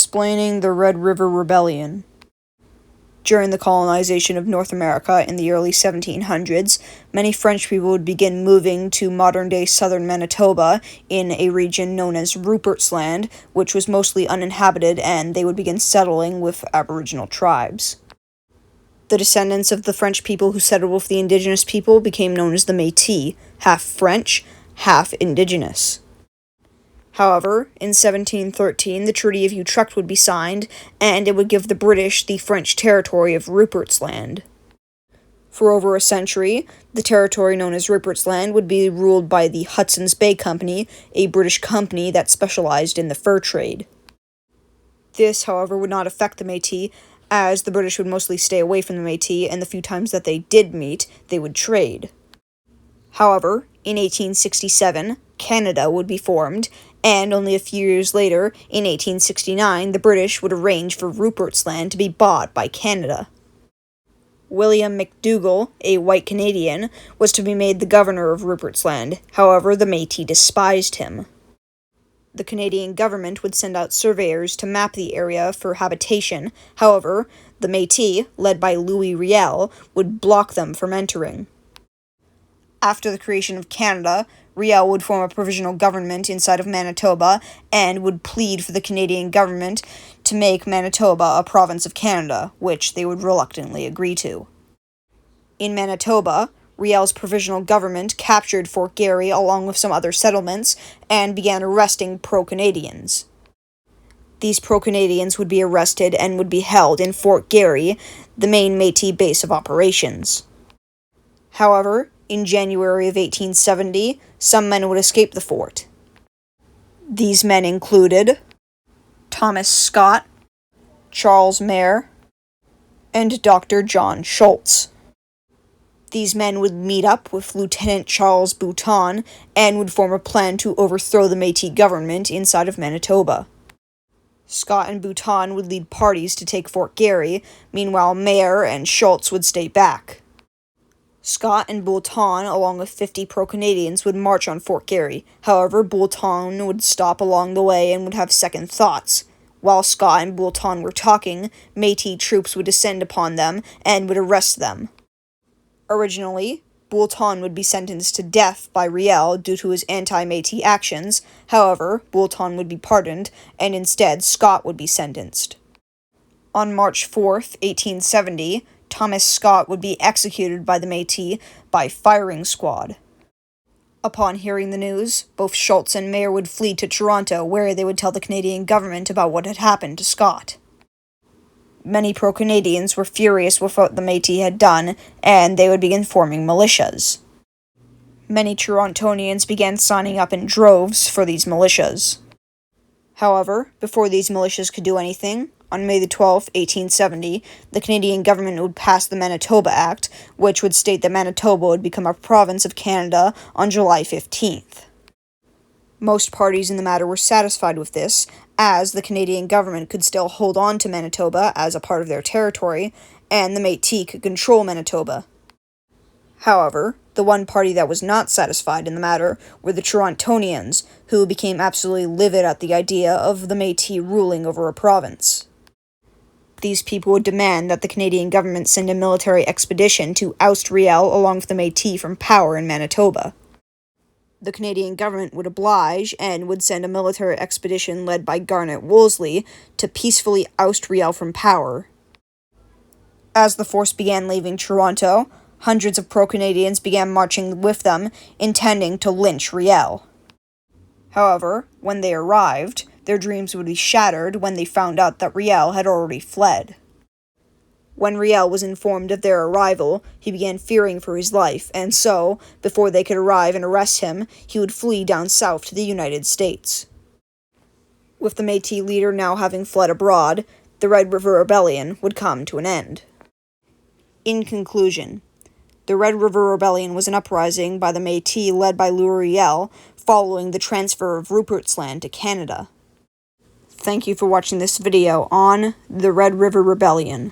Explaining the Red River Rebellion. During the colonization of North America in the early 1700s, many French people would begin moving to modern-day southern Manitoba in a region known as Rupert's Land, which was mostly uninhabited, and they would begin settling with Aboriginal tribes. The descendants of the French people who settled with the indigenous people became known as the Métis, half French, half indigenous. However, in 1713, the Treaty of Utrecht would be signed, and it would give the British the French territory of Rupert's Land. For over a century, the territory known as Rupert's Land would be ruled by the Hudsons Bay Company, a British company that specialized in the fur trade. This, however, would not affect the Métis, as the British would mostly stay away from the Métis, and the few times that they did meet, they would trade. However, in 1867, Canada would be formed, and only a few years later, in 1869, the British would arrange for Rupert's Land to be bought by Canada. William McDougall, a white Canadian, was to be made the governor of Rupert's Land. However, the Métis despised him. The Canadian government would send out surveyors to map the area for habitation. However, the Métis, led by Louis Riel, would block them from entering. After the creation of Canada, Riel would form a provisional government inside of Manitoba and would plead for the Canadian government to make Manitoba a province of Canada, which they would reluctantly agree to. In Manitoba, Riel's provisional government captured Fort Garry along with some other settlements and began arresting pro-Canadians. These pro-Canadians would be arrested and would be held in Fort Garry, the main Métis base of operations. However, in January of 1870, some men would escape the fort. These men included Thomas Scott, Charles Mayer, and Dr. John Schultz. These men would meet up with Lieutenant Charles Bouton and would form a plan to overthrow the Métis government inside of Manitoba. Scott and Bouton would lead parties to take Fort Garry, meanwhile Mayer and Schultz would stay back. Scott and Bouton, along with 50 pro-Canadians, would march on Fort Garry. However, Bouton would stop along the way and would have second thoughts. While Scott and Bouton were talking, Métis troops would descend upon them and would arrest them. Originally, Bouton would be sentenced to death by Riel due to his anti-Métis actions. However, Bouton would be pardoned, and instead Scott would be sentenced. On March 4th, 1870, Thomas Scott would be executed by the Métis by firing squad. Upon hearing the news, both Schultz and Mayer would flee to Toronto, where they would tell the Canadian government about what had happened to Scott. Many pro-Canadians were furious with what the Métis had done, and they would begin forming militias. Many Torontonians began signing up in droves for these militias. However, before these militias could do anything, on May 12, 1870, the Canadian government would pass the Manitoba Act, which would state that Manitoba would become a province of Canada on July 15th. Most parties in the matter were satisfied with this, as the Canadian government could still hold on to Manitoba as a part of their territory, and the Métis could control Manitoba. However, the one party that was not satisfied in the matter were the Torontonians, who became absolutely livid at the idea of the Métis ruling over a province. These people would demand that the Canadian government send a military expedition to oust Riel along with the Métis from power in Manitoba. The Canadian government would oblige and would send a military expedition led by Garnet Wolseley to peacefully oust Riel from power. As the force began leaving Toronto, hundreds of pro-Canadians began marching with them, intending to lynch Riel. However, when they arrived, their dreams would be shattered when they found out that Riel had already fled. When Riel was informed of their arrival, he began fearing for his life, and so, before they could arrive and arrest him, he would flee down south to the United States. With the Métis leader now having fled abroad, the Red River Rebellion would come to an end. In conclusion, the Red River Rebellion was an uprising by the Métis led by Louis Riel, following the transfer of Rupert's Land to Canada. Thank you for watching this video on the Red River Rebellion.